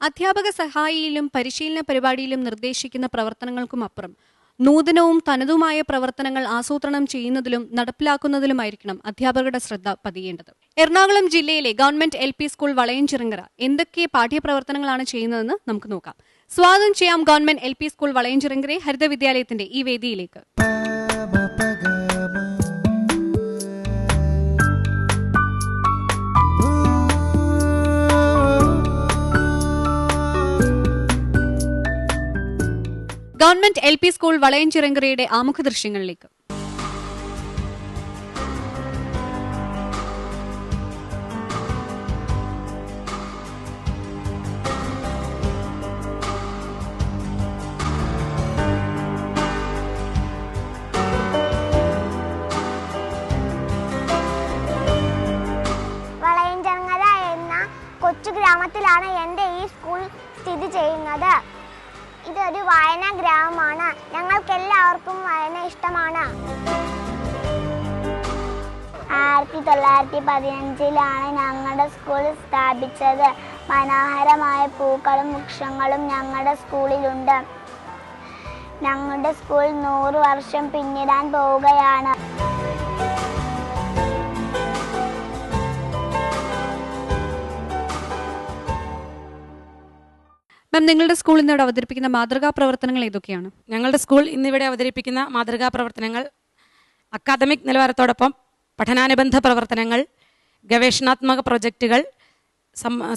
അധ്യാപക സഹായിയിലും പരിശീലന പരിപാടിയിലും നിർദ്ദേശിക്കുന്ന പ്രവർത്തനങ്ങൾക്കുമപ്പുറം നൂതനവും തനതുമായ പ്രവർത്തനങ്ങൾ ആസൂത്രണം ചെയ്യുന്നതിലും നടപ്പിലാക്കുന്നതിലുമായിരിക്കണം അധ്യാപകരുടെ ശ്രദ്ധ പതിയേണ്ടത്. എറണാകുളം ജില്ലയിലെ ഗവൺമെന്റ് LP സ്കൂൾ വളയഞ്ചിറങ്ങര എന്തൊക്കെ പാഠ്യപ്രവർത്തനങ്ങളാണ് ചെയ്യുന്നതെന്ന് നമുക്ക് നോക്കാം. സ്വാഗതം ചെയ്യാം ഗവൺമെന്റ് LP സ്കൂൾ വളയഞ്ചിറങ്ങരെ ഹരിത വിദ്യാലയത്തിന്റെ ഈ വേദിയിലേക്ക്. ഗവൺമെന്റ് LP സ്കൂൾ വളയഞ്ചിറങ്ങരയുടെ ആമുഖ ദൃശ്യങ്ങളിലേക്ക്. വളയഞ്ചിറങ്ങര എന്ന കൊച്ചു ഗ്രാമത്തിലാണ് എൻ്റെ ഈ സ്കൂൾ സ്ഥിതി ചെയ്യുന്നത്. ഇതൊരു വായനാ ഗ്രാമമാണ്. ഞങ്ങൾക്കെല്ലാവർക്കും വായന ഇഷ്ടമാണ്. 1915 ഞങ്ങളുടെ സ്കൂൾ സ്ഥാപിച്ചത്. മനോഹരമായ പൂക്കളും വൃക്ഷങ്ങളും ഞങ്ങളുടെ സ്കൂളിലുണ്ട്. ഞങ്ങളുടെ സ്കൂൾ 100 വർഷം പിന്നിടാൻ പോവുകയാണ്. നിങ്ങളുടെ സ്കൂൾ ഇന്നിവിടെ അവതരിപ്പിക്കുന്ന മാതൃകാ പ്രവർത്തനങ്ങൾ ഏതൊക്കെയാണ്? ഞങ്ങളുടെ സ്കൂൾ ഇന്നിവിടെ അവതരിപ്പിക്കുന്ന മാതൃകാ പ്രവർത്തനങ്ങൾ അക്കാദമിക് നിലവാരത്തോടൊപ്പം പഠനാനുബന്ധ പ്രവർത്തനങ്ങൾ, ഗവേഷണാത്മക പ്രൊജക്റ്റുകൾ,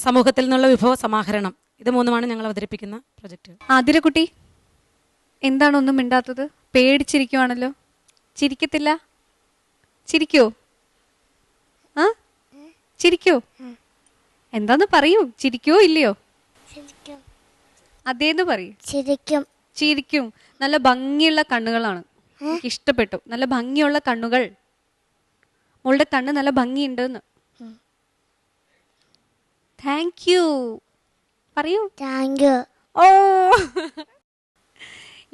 സമൂഹത്തിൽ നിന്നുള്ള വിഭവ സമാഹരണം, ഇത് മൂന്നുമാണ് ഞങ്ങൾ അവതരിപ്പിക്കുന്ന പ്രൊജക്റ്റുകൾ. ആതിരക്കുട്ടി, എന്താണ് ഒന്നും മിണ്ടാത്തത്? പേടിച്ചിരിക്കുവാണല്ലോ. ചിരിക്കത്തില്ല? ചിരിക്കോ? ചിരിക്കോ? എന്താന്ന് പറയൂ. ചിരിക്കോ ഇല്ലയോ? അതേന്ന് പറയൂ. ചിരിക്കും. ചിരിക്കും. നല്ല ഭംഗിയുള്ള കണ്ണുകളാണ്. എനിക്ക് ഇഷ്ടപ്പെട്ടു. നല്ല ഭംഗിയുള്ള കണ്ണുകൾ. മോളുടെ കണ്ണ് നല്ല ഭംഗിയുണ്ടെന്ന്. താങ്ക് യു പറയൂ. Thank you. ഓ,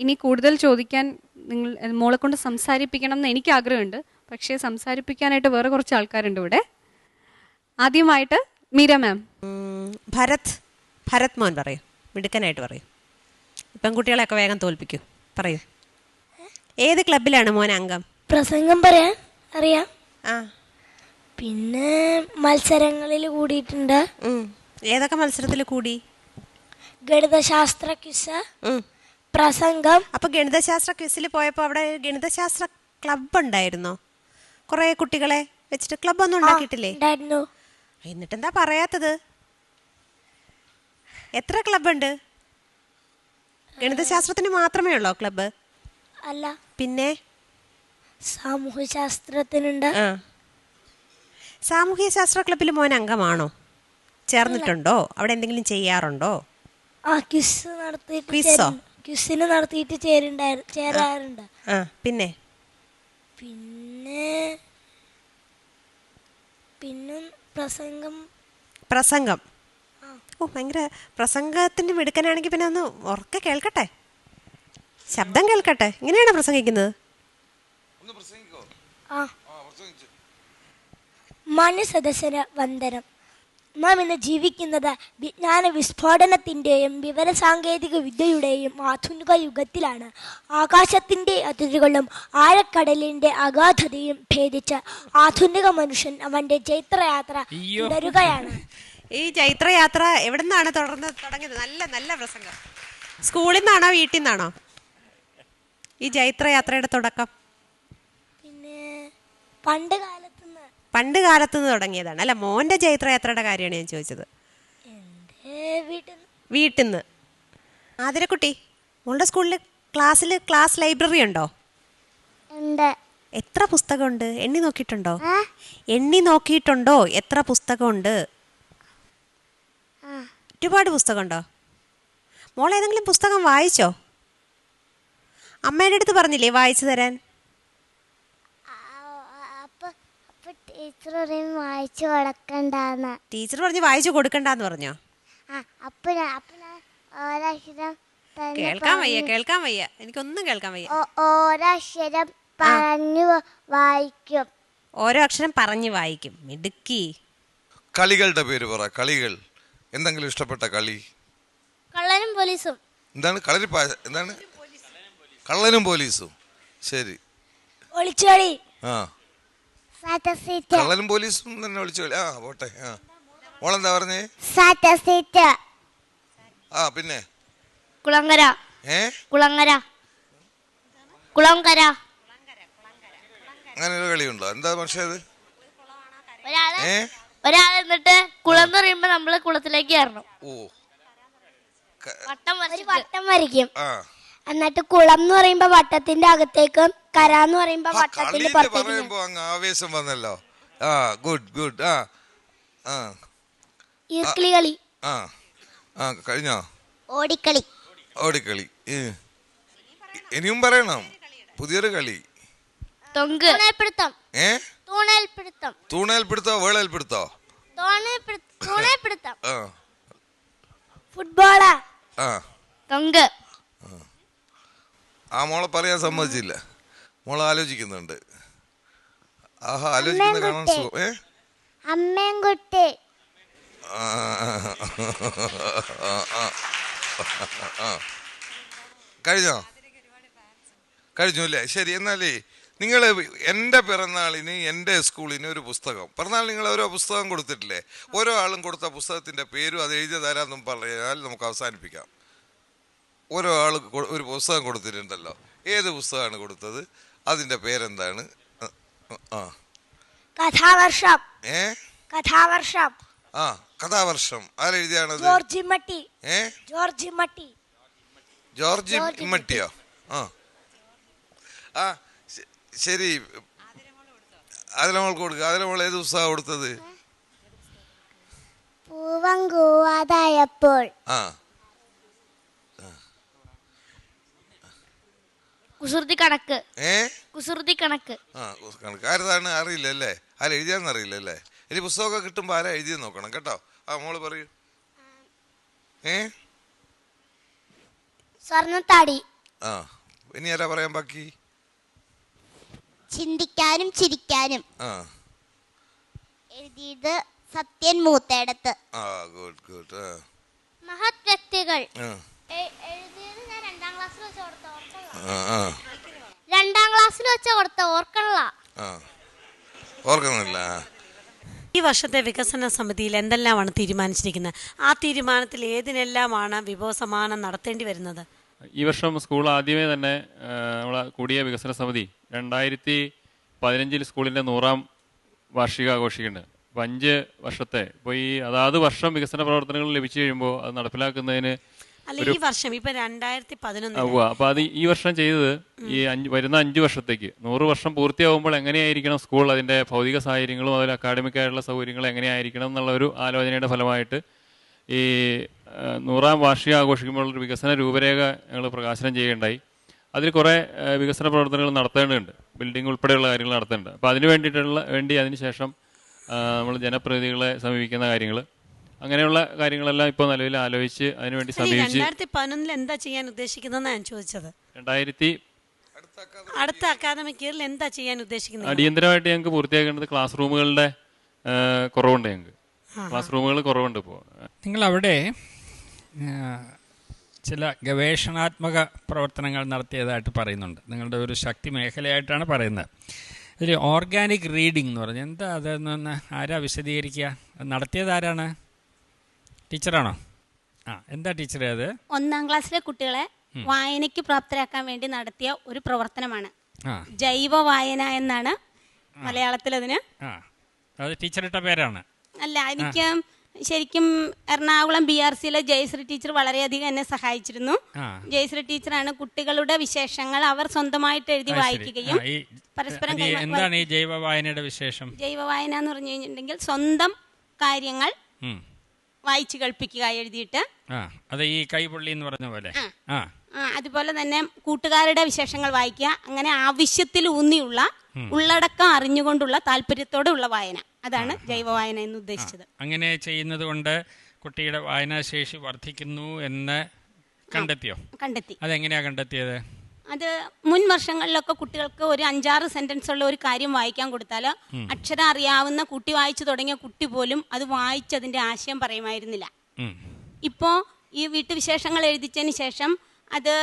ഇനി കൂടുതൽ ചോദിക്കാൻ നിങ്ങൾ മോളെ കൊണ്ട് സംസാരിപ്പിക്കണം എന്ന് എനിക്ക് ആഗ്രഹമുണ്ട്. പക്ഷേ സംസാരിപ്പിക്കാനായിട്ട് വേറെ കുറച്ച് ആൾക്കാരുണ്ട് ഇവിടെ. ആദ്യമായിട്ട് മീര മാം. ഭരത് മോൻ പറയൂ. മിടുക്കനായിട്ട് പറയൂ. പെൺകുട്ടികളെയൊക്കെ വേഗം തോൽപ്പിക്കൂ. പറയൂ. ഏത് ക്ലബിലാണ് മോൻ അംഗം? പ്രസംഗം പറയാൻ അറിയാം. ആ, പിന്നെ മത്സരങ്ങളിൽ കൂടിയിട്ടുണ്ട്. ഏതൊക്കെ മത്സരത്തിൽ കൂടി? ഗണിതശാസ്ത്ര ക്വിസ്, പ്രസംഗം. അപ്പോൾ ഗണിതശാസ്ത്ര ക്വിസിൽ പോയപ്പോൾ അവിടെ ഗണിതശാസ്ത്ര ക്ലബ് ഉണ്ടായിരുന്നോ? കുറേ കുട്ടികളെ വെച്ചിട്ട് ക്ലബ്ബൊന്നും ഉണ്ടാക്കിയിട്ടില്ലേ? ഉണ്ടായിരുന്നു. എന്നിട്ടെന്താ പറയാത്തത്? എത്ര ക്ലബ്ബുണ്ട്? ഗണിതശാസ്ത്രത്തിന് മാത്രമേ ഉള്ളോ ക്ലബ്ബ്? അല്ല, പിന്നെ സാമൂഹ്യ ശാസ്ത്രത്തിനുണ്ട്. സാമൂഹ്യ ശാസ്ത്ര ക്ലബ്ബിൽ മോൻ അംഗമാണോ? ചേർന്നിട്ടുണ്ടോ? അവിടെ എന്തെങ്കിലും ചെയ്യാറുണ്ടോ? ക്വിസ് നടത്തിയിട്ട് ക്വിസോ? ക്വിസിന് നടത്തിയിട്ട് ചേരാറുണ്ട്. പിന്നെ പിന്നെ പിന്നെ പ്രസംഗം. ഓ, ഭയങ്കര പ്രസംഗത്തിന് മിടുക്കനാണെങ്കിൽ പിന്നെ ഒന്ന് ഉറക്കെ കേൾക്കട്ടെ, ശബ്ദം കേൾക്കട്ടെ. ഇങ്ങനെയാണോ പ്രസംഗിക്കുന്നത്? മാന്യസദസ്സന് വന്ദനം. നാം ഇന്ന് ജീവിക്കുന്നത് വിജ്ഞാന വിസ്ഫോടനത്തിൻ്റെയും വിവരസാങ്കേതിക വിദ്യയുടെയും ആധുനിക യുഗത്തിലാണ്. ആകാശത്തിൻ്റെ അതിരുകളും ആഴക്കടലിൻ്റെ അഗാധതയും ഭേദിച്ച് ആധുനിക മനുഷ്യൻ അവൻ്റെ ജൈത്രയാത്ര തുടരുകയാണ്. ഈ ജൈത്രയാത്ര എവിടെ നിന്നാണ് തുടങ്ങിയത്? നല്ല നല്ല പ്രസംഗം. സ്കൂളിൽ നിന്നാണോ വീട്ടിൽ നിന്നാണോ ഈ ജൈത്രയാത്രയുടെ തുടക്കം? പിന്നെ പണ്ട് കാലത്തുനിന്ന് തുടങ്ങിയതാണ് അല്ല? മോൻ്റെ ജൈത്രയാത്രയുടെ കാര്യമാണ് ഞാൻ ചോദിച്ചത്. വീട്ടിൽ നിന്ന്. ആതിരക്കുട്ടി, മോളുടെ സ്കൂളിൽ ക്ലാസ് ലൈബ്രറി ഉണ്ടോ? എത്ര പുസ്തകമുണ്ട്? എണ്ണി നോക്കിയിട്ടുണ്ടോ? എത്ര പുസ്തകമുണ്ട്? ഒരുപാട് പുസ്തകമുണ്ടോ? മോൾ ഏതെങ്കിലും പുസ്തകം വായിച്ചോ? അമ്മയുടെ അടുത്ത് പറഞ്ഞില്ലേ വായിച്ചു തരാൻ? ടീച്ചർ പറഞ്ഞു വായിച്ചു കൊടുക്കണ്ടെന്ന് പറഞ്ഞോ? കേൾക്കാൻ വയ്യ, എനിക്കൊന്നും കേൾക്കാൻ വയ്യ. ഒരക്ഷരം പറഞ്ഞു വായിക്കും. ഓരോ അക്ഷരം പറഞ്ഞു വായിക്കും. മിടുക്കി. കളികളുടെ പേര് പറ. കളികൾ എന്തെങ്കിലും ഇഷ്ടപ്പെട്ട കളി? കള്ളനും പോലീസും. എന്താണ് എന്താണ് കള്ളനും പോലീസും? ശരി. ഒളിച്ചുകളി. ആ, സാറ്റസീറ്റ്. കള്ളനും പോലീസും തന്നെ വിളിച്ചു. ആ, പോട്ടെ. ആ, മോളെന്താ പറഞ്ഞേ? സാറ്റസീറ്റ്. ആ, പിന്നെ കുളങ്കര. ഏ കുളങ്കര. കുളങ്കര. അങ്ങനെ ഒരു കളിയുണ്ടോ? എന്താ പക്ഷേ അത്? ഒരാൾ എന്നിട്ട് കുളം എന്ന് പറയുമ്പോ നമ്മള് കുളത്തിലേക്ക് കയറണം. ഓ, വട്ടം വരയ്ക്കും. ആ, എന്നിട്ട് കുളം എന്ന് പറയുമ്പോ വട്ടത്തിന്റെ അകത്തേക്കും കര എന്ന് പറയുമ്പോ വട്ടത്തിന്റെ കളിയില് പുറത്തേക്കും. പറയുമ്പോ അങ്ങ് ആവേശം വന്നല്ലോ. ആ, ഗുഡ് ഗുഡ്. ആ ആ ഈർക്കിളി കളി. ആ ആ കഴിഞ്ഞോ? ഓടിക്കളി. ഓടിക്കളി. ഇനിയും പറയണം. പുതിയൊരു കളി. തൊങ്ക്. തൂണേൽപിടുത്തം. ഏ തൂണേൽപിടുത്തം. തൂണേൽപിടുത്തോ വേളേൽപിടുത്തോ? തൂണേൽപിടുത്തം. ആ ഫുട്ബോള്. ആ തൊങ്ക്. ആ, മോളെ പറയാൻ സമ്മതിച്ചില്ല. മോളെ ആലോചിക്കുന്നുണ്ട്. ആഹാ, ആലോചിക്കുന്ന കാണാൻ സുഖം. അമ്മയും കുട്ടി. ആ, കഴിഞ്ഞോ? കഴിഞ്ഞു അല്ലേ? ശരി. എന്നാലേ നിങ്ങൾ എൻ്റെ പിറന്നാളിന് എൻ്റെ സ്കൂളിന് ഒരു പുസ്തകം, പിറന്നാൾ നിങ്ങൾ ഓരോ പുസ്തകം കൊടുത്തിട്ടില്ലേ? ഓരോ ആളും കൊടുത്ത പുസ്തകത്തിൻ്റെ പേരും അത് എഴുതി തരാമെന്നും പറഞ്ഞാൽ നമുക്ക് അവസാനിപ്പിക്കാം. ഓരോ ആൾ ഒരു പുസ്തകം കൊടുത്തിട്ടുണ്ടല്ലോ. ഏത് പുസ്തകമാണ് കൊടുത്തത്? അതിൻ്റെ പേരെന്താണ്? ആ, കഥാവർഷം. കഥാവർഷം. ആ, കഥാവർഷം. ആരെഴുതിയാണത്? ജോർജ് മട്ടി. ജോർജ് ഇമ്മട്ടിയോ? ആ ആ ശരി. അതിലമോൾക്ക് കൊടുക്കുക. അതിലമോൾ ഏത് പുസ്തകമാണ് കൊടുത്തത്? പൂവം കൂവാതായപ്പോൾ. ആ, കുസൃതി കണക്ക്. കുസൃതി കണക്ക്. ആരതാണ് അറിയില്ല അല്ലേ? ആരാ എഴുതിയാന്ന് അറിയില്ല അല്ലേ? ഇനി പുസ്തകമൊക്കെ കിട്ടുമ്പോ ആരാ എഴുതിയെന്ന് നോക്കണം കേട്ടോ. ആ, മോള് പറയൂ. സ്വർണ്ണത്താടി. ആ, ഇനി ആരാ പറയാൻ ബാക്കി? ചിന്തിക്കാനും ചിരിക്കാനും. ആ, എഴുതിയത് സത്യൻ മൂത്തേടത്ത്. ആ, ഗുഡ് ഗുഡ്. മഹത് വ്യക്തികൾ. എഴുതിയത് ഞാൻ 2ാം ക്ലാസ്സിൽ വെച്ച് കൊടുത്ത ഓർക്കണ. ഓർക്കുന്നില്ല. ഈ വർഷത്തെ വികസന സമിതിയിൽ എന്തെല്ലാമാണ് തീരുമാനിച്ചിരിക്കുന്നത്? ആ തീരുമാനത്തിൽ ഏതിനെല്ലാമാണ് വിഭവസമാഹരണം നടത്തേണ്ടി വരുന്നത്? ഈ വർഷം സ്കൂൾ ആദ്യമേ തന്നെ നമ്മളെ കൂടിയ വികസന സമിതി 2015 സ്കൂളിൻ്റെ 100ാം വാർഷികം ആഘോഷിക്കുന്നുണ്ട്. അപ്പോൾ 5 വർഷത്തെ ഇപ്പോൾ ഈ അതാത് വർഷം വികസന പ്രവർത്തനങ്ങൾ ലഭിച്ചു കഴിയുമ്പോൾ അത് നടപ്പിലാക്കുന്നതിന് അല്ല, ഈ വർഷം ഇപ്പൊ 2011 അപ്പോൾ അത് ഈ വർഷം ചെയ്തത് ഈ വരുന്ന 5 വർഷത്തേക്ക് 100 വർഷം പൂർത്തിയാകുമ്പോൾ എങ്ങനെയായിരിക്കണം സ്കൂൾ, അതിൻ്റെ ഭൗതിക സാഹചര്യങ്ങളും അതിൽ അക്കാഡമിക്കായിട്ടുള്ള സൗകര്യങ്ങളും എങ്ങനെയായിരിക്കണം എന്നുള്ള ഒരു ആലോചനയുടെ ഫലമായിട്ട് ഈ 100ാം വാർഷികം ആഘോഷിക്കുമ്പോൾ ഒരു വികസന രൂപരേഖ ഞങ്ങൾ പ്രകാശനം ചെയ്യുകയുണ്ടായി. അതിൽ കുറേ വികസന പ്രവർത്തനങ്ങൾ നടത്തേണ്ടതുണ്ട്. ബിൽഡിംഗ് ഉൾപ്പെടെയുള്ള കാര്യങ്ങൾ നടത്തേണ്ടത്. അപ്പോൾ അതിന് അതിന് ശേഷം നമ്മൾ ജനപ്രതിനിധികളെ സമീപിക്കുന്ന കാര്യങ്ങൾ, അങ്ങനെയുള്ള കാര്യങ്ങളെല്ലാം ഇപ്പോൾ നിലവിൽ ആലോചിച്ച് അതിനുവേണ്ടി സമീപിച്ച് 2011 എന്താ ചെയ്യാൻ ഉദ്ദേശിക്കുന്നതെന്ന് ഞാൻ ചോദിച്ചത്. അടുത്ത അക്കാദമിക് ഇയറിൽ എന്താ ചെയ്യാൻ ഉദ്ദേശിക്കുന്നത്? അടിയന്തരമായിട്ട് ഞങ്ങൾക്ക് പൂർത്തിയാക്കേണ്ടത് ക്ലാസ് റൂമുകളുടെ കുറവുണ്ട്. ഞങ്ങൾക്ക് ക്ലാസ് റൂമുകൾ കുറവുണ്ട്. ഇപ്പോൾ നിങ്ങളവിടെ ചില ഗവേഷണാത്മക പ്രവർത്തനങ്ങൾ നടത്തിയതായിട്ട് പറയുന്നുണ്ട്. നിങ്ങളുടെ ഒരു ശക്തി മേഖലയായിട്ടാണ് പറയുന്നത്. ഇതിൽ ഓർഗാനിക് റീഡിംഗ് എന്ന് പറഞ്ഞാൽ എന്താ? അതെന്ന് ആരാ വിശദീകരിക്കുക? നടത്തിയത് ആരാണ്? ടീച്ചറാണോ? ആ, എന്താ ടീച്ചറെ അത്? 1ാം ക്ലാസ്സിലെ കുട്ടികളെ വായനയ്ക്ക് പ്രാപ്തരാക്കാൻ വേണ്ടി നടത്തിയ ഒരു പ്രവർത്തനമാണ്. ജൈവ വായന എന്നാണ് മലയാളത്തിൽ അതിന്. അത് ടീച്ചറിട്ട പേരാണ്? അല്ല, എനിക്ക് ശരിക്കും എറണാകുളം BRCയിലെ ജയശ്രീ ടീച്ചർ വളരെയധികം എന്നെ സഹായിച്ചിരുന്നു. ജയശ്രീ ടീച്ചറാണ് കുട്ടികളുടെ വിശേഷങ്ങൾ അവർ സ്വന്തമായിട്ട് എഴുതി വായിക്കുകയും പരസ്പരം. എന്താണ് ഈ ജൈവ വായനയുടെ വിശേഷം? ജൈവ വായന എന്ന് പറഞ്ഞു കഴിഞ്ഞിട്ടുണ്ടെങ്കിൽ സ്വന്തം കാര്യങ്ങൾ വായിച്ചു കേൾപ്പിക്കുക എഴുതിയിട്ട്. അത് ഈ കൈപൊള്ളി എന്ന് പറഞ്ഞ പോലെ. അതുപോലെ തന്നെ കൂട്ടുകാരുടെ വിശേഷങ്ങൾ വായിക്കുക. അങ്ങനെ ആവശ്യത്തിൽ ഊന്നിയുള്ള ഉള്ളടക്കം അറിഞ്ഞുകൊണ്ടുള്ള താല്പര്യത്തോടെയുള്ള വായന, അതാണ് ജൈവ വായന എന്ന് ഉദ്ദേശിച്ചത്. അങ്ങനെ ചെയ്യുന്നത് കൊണ്ട് കുട്ടിയുടെ വായനാശേഷി വർദ്ധിക്കുന്നു എന്ന് കണ്ടെത്തിയോ? കണ്ടെത്തി. അതെങ്ങനെയാ കണ്ടെത്തിയത്? അത് മുൻ വർഷങ്ങളിലൊക്കെ കുട്ടികൾക്ക് ഒരു 5-6 സെന്റൻസ് ഉള്ള ഒരു കാര്യം വായിക്കാൻ കൊടുത്താൽ അക്ഷരം അറിയാവുന്ന കുട്ടി വായിച്ചു തുടങ്ങിയ കുട്ടി പോലും അത് വായിച്ചതിന്റെ ആശയം പറയുമായിരുന്നില്ല. ഇപ്പോ ഈ വീട്ടുവിശേഷങ്ങൾ എഴുതിച്ചതിന് ശേഷം അത്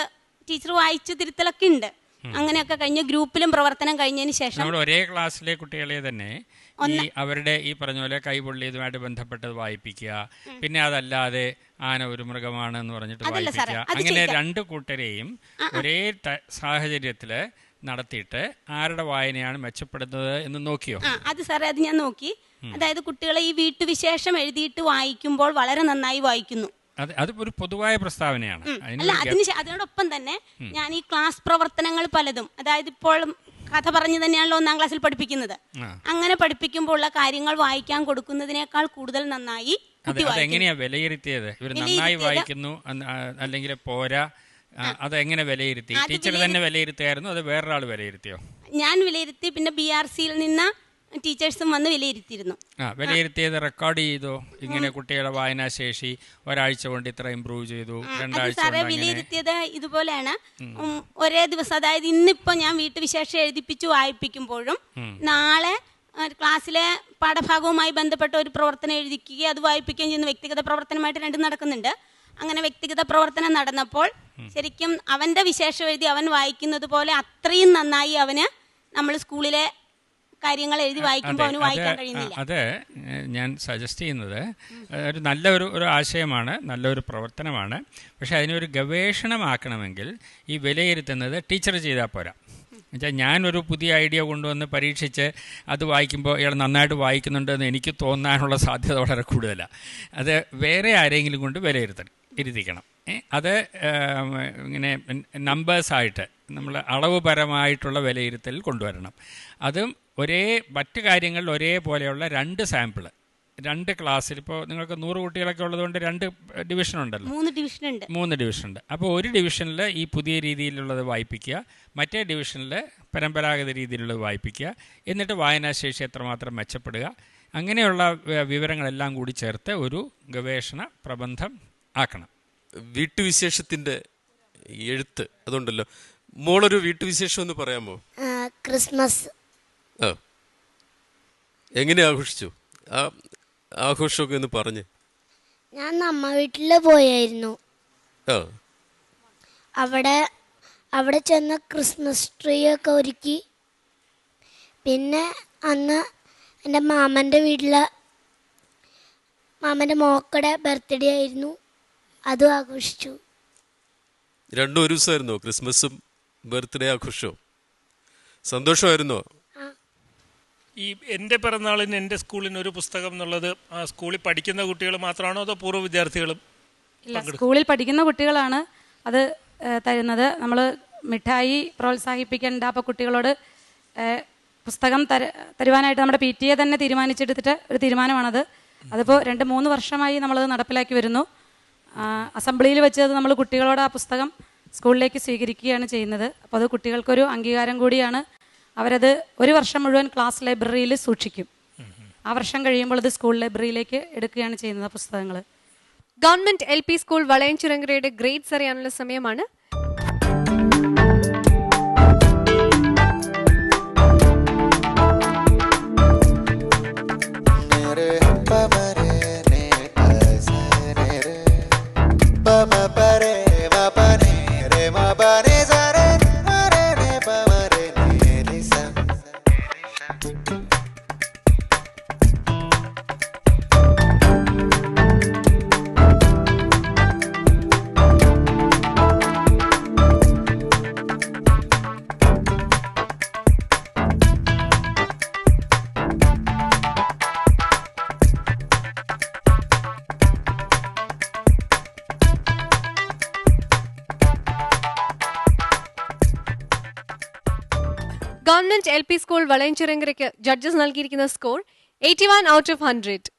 ടീച്ചർ വായിച്ചു തിരുത്തലൊക്കെ ഉണ്ട്. അങ്ങനെയൊക്കെ കഴിഞ്ഞ് ഗ്രൂപ്പിലും പ്രവർത്തനം കഴിഞ്ഞതിന് ശേഷം നമ്മൾ ഒരേ ക്ലാസ്സിലെ കുട്ടികളെ തന്നെ ഈ അവരുടെ ഈ പറഞ്ഞ പോലെ കൈപൊള്ളിയതുമായിട്ട് ബന്ധപ്പെട്ടത് വായിപ്പിക്കുക, പിന്നെ അതല്ലാതെ ആന ഒരു മൃഗമാണ് എന്ന് പറഞ്ഞിട്ട് വായിപ്പിക്കുക, അങ്ങനെ 2 കൂട്ടരെയും ഒരേ സാഹചര്യത്തിൽ നടത്തിയിട്ട് ആരുടെ വായനയാണ് മെച്ചപ്പെടുന്നത് എന്ന് നോക്കിയോ? അത് സാറേ, അത് ഞാൻ നോക്കി. അതായത് കുട്ടികളെ ഈ വീട്ടുവിശേഷം എഴുതിയിട്ട് വായിക്കുമ്പോൾ വളരെ നന്നായി വായിക്കുന്നു. അത് ഒരു പൊതുവായ പ്രസ്താവനയാണ്. അല്ല, അതിനോടൊപ്പം തന്നെ ഞാൻ ഈ ക്ലാസ് പ്രവർത്തനങ്ങൾ പലതും, അതായത് ഇപ്പോൾ കഥ പറഞ്ഞു തന്നെയാണല്ലോ 1ാം ക്ലാസ്സിൽ പഠിപ്പിക്കുന്നത്, അങ്ങനെ പഠിപ്പിക്കുമ്പോൾ ഉള്ള കാര്യങ്ങൾ വായിക്കാൻ കൊടുക്കുന്നതിനേക്കാൾ കൂടുതൽ നന്നായി അതെങ്ങനെയാ വിലയിരുത്തിയത്? ഇവർ നന്നായി വായിക്കുന്നു അല്ലെങ്കിൽ പോരാ, അതെങ്ങനെ വിലയിരുത്തി? ടീച്ചർ തന്നെ വിലയിരുത്തിയായിരുന്നു അത് വേറൊരാൾ വിലയിരുത്തിയോ? ഞാൻ വിലയിരുത്തി, പിന്നെ BRCയിൽ നിന്ന് ടീച്ചേഴ്സും വന്ന് വിലയിരുത്തിയിരുന്നു. വിലയിരുത്തിയത് റെക്കോർഡ് ചെയ്തോ? ഇങ്ങനെ കുട്ടികളുടെ വായനാശേഷി ഒരാഴ്ച കൊണ്ട് ഇത്ര ഇമ്പ്രൂവ് ചെയ്തു, 2 ആഴ്ച സാറേ വിലയിരുത്തിയത് ഇതുപോലെയാണ്. ഒരേ ദിവസം, അതായത് ഇന്നിപ്പോ ഞാൻ വീട്ടുവിശേഷം എഴുതിപ്പിച്ചു വായിപ്പിക്കുമ്പോഴും നാളെ ക്ലാസ്സിലെ പാഠഭാഗവുമായി ബന്ധപ്പെട്ട ഒരു പ്രവർത്തനം എഴുതിക്കുകയും അത് വായിപ്പിക്കുകയും ചെയ്യുന്ന വ്യക്തിഗത പ്രവർത്തനമായിട്ട് 2 നടക്കുന്നുണ്ട്. അങ്ങനെ വ്യക്തിഗത പ്രവർത്തനം നടന്നപ്പോൾ ശരിക്കും അവന്റെ വിശേഷം എഴുതി അവൻ വായിക്കുന്നത് പോലെ അത്രയും നന്നായി അവന് നമ്മൾ സ്കൂളിലെ കാര്യങ്ങൾ എഴുതി വായിക്കുമ്പോൾ അവന് വായിക്കാൻ കഴിയുന്നില്ല. അത് ഞാൻ സജസ്റ്റ് ചെയ്യുന്നത് ഒരു ആശയമാണ്, നല്ലൊരു പ്രവർത്തനമാണ്. പക്ഷെ അതിനൊരു ഗവേഷണമാക്കണമെങ്കിൽ ഈ വിലയിരുത്തുന്നത് ടീച്ചർ ചെയ്താൽ പോരാ. എന്നുവെച്ചാൽ ഞാനൊരു പുതിയ ഐഡിയ കൊണ്ടുവന്ന് പരീക്ഷിച്ച് അത് വായിക്കുമ്പോൾ ഇയാൾ നന്നായിട്ട് വായിക്കുന്നുണ്ടെന്ന് എനിക്ക് തോന്നാനുള്ള സാധ്യത വളരെ കൂടുതലാണ്. അത് വേറെ ആരെങ്കിലും കൊണ്ട് ഇരുത്തിക്കണം. അത് ഇങ്ങനെ നമ്പേഴ്സായിട്ട് നമ്മൾ അളവുപരമായിട്ടുള്ള വിലയിരുത്തൽ കൊണ്ടുവരണം. അതും മറ്റ് കാര്യങ്ങളിൽ ഒരേപോലെയുള്ള 2 സാമ്പിൾ 2 ക്ലാസ്സിൽ. ഇപ്പോൾ നിങ്ങൾക്ക് 100 കുട്ടികളൊക്കെ ഉള്ളതുകൊണ്ട് 2 ഡിവിഷൻ ഉണ്ടല്ലോ, 3 ഡിവിഷനുണ്ട്. അപ്പോൾ ഒരു ഡിവിഷനിൽ ഈ പുതിയ രീതിയിലുള്ളത് വായിപ്പിക്കുക, മറ്റേ ഡിവിഷനിൽ പരമ്പരാഗത രീതിയിലുള്ളത് വായിപ്പിക്കുക, എന്നിട്ട് വായനാശേഷി എത്രമാത്രം മെച്ചപ്പെടുക, അങ്ങനെയുള്ള വിവരങ്ങളെല്ലാം കൂടി ചേർത്ത് ഒരു ഗവേഷണ പ്രബന്ധം ആക്കണം. വീട്ടുവിശേഷത്തിൻ്റെ എഴുത്ത് അതുണ്ടല്ലോ, മോളൊരു വീട്ടുവിശേഷം എന്ന് പറയാമോ? ക്രിസ്മസ് എങ്ങനെ ആഘോഷിച്ചു? ആഘോഷമൊക്കെ ഒന്ന് പറഞ്ഞ്. ഞാൻ അമ്മ വീട്ടിൽ പോയായിരുന്നു. അവിടെ ചെന്ന് ക്രിസ്മസ് ട്രീ ഒക്കെ ഒരുക്കി. പിന്നെ അന്ന് എൻ്റെ മാമൻ്റെ മാമൻ്റെ മോക്കടെ ബർത്ത്ഡേ ആയിരുന്നു, അതും ആഘോഷിച്ചു. 2 ഒരു ദിവസമായിരുന്നോ ക്രിസ്മസും ബർത്ത്ഡേ ആഘോഷവും? സന്തോഷമായിരുന്നോ? ഈ എൻ്റെ പിറന്നാളിന് എൻ്റെ സ്കൂളിന് ഒരു പുസ്തകം എന്നുള്ളത് സ്കൂളിൽ പഠിക്കുന്ന കുട്ടികൾ മാത്രമാണോ അതോ പൂർവ്വ വിദ്യാർത്ഥികളും? ഇല്ല, സ്കൂളിൽ പഠിക്കുന്ന കുട്ടികളാണ് അത് തരുന്നത്. നമ്മൾ മിഠായി പ്രോത്സാഹിപ്പിക്കേണ്ട, അപ്പോൾ കുട്ടികളോട് പുസ്തകം തരുവാനായിട്ട് നമ്മുടെ PTA തന്നെ തീരുമാനിച്ചെടുത്തിട്ട് ഒരു തീരുമാനമാണത്. അതിപ്പോൾ 2-3 വർഷമായി നമ്മളത് നടപ്പിലാക്കി വരുന്നു. അസംബ്ലിയിൽ വെച്ച് അത് നമ്മൾ കുട്ടികളോട് ആ പുസ്തകം സ്കൂളിലേക്ക് സ്വീകരിക്കുകയാണ് ചെയ്യുന്നത്. അപ്പോൾ അത് കുട്ടികൾക്കൊരു അംഗീകാരം കൂടിയാണ്. അവരത് 1 വർഷം മുഴുവൻ ക്ലാസ് ലൈബ്രറിയിൽ സൂക്ഷിക്കും. ആ വർഷം കഴിയുമ്പോൾ അത് സ്കൂൾ ലൈബ്രറിയിലേക്ക് എടുക്കുകയാണ് ചെയ്യുന്നത് പുസ്തകങ്ങൾ. ഗവൺമെന്റ് LP സ്കൂൾ വളയഞ്ചിറങ്കരയുടെ ഗ്രേഡ്സ് അറിയാനുള്ള സമയമാണ്. ഗവൺമെന്റ് LP സ്കൂൾ വളയഞ്ചിറങ്കരയ്ക്ക് ജഡ്ജസ് നൽകിയിരിക്കുന്ന സ്കോർ 81 out of 100.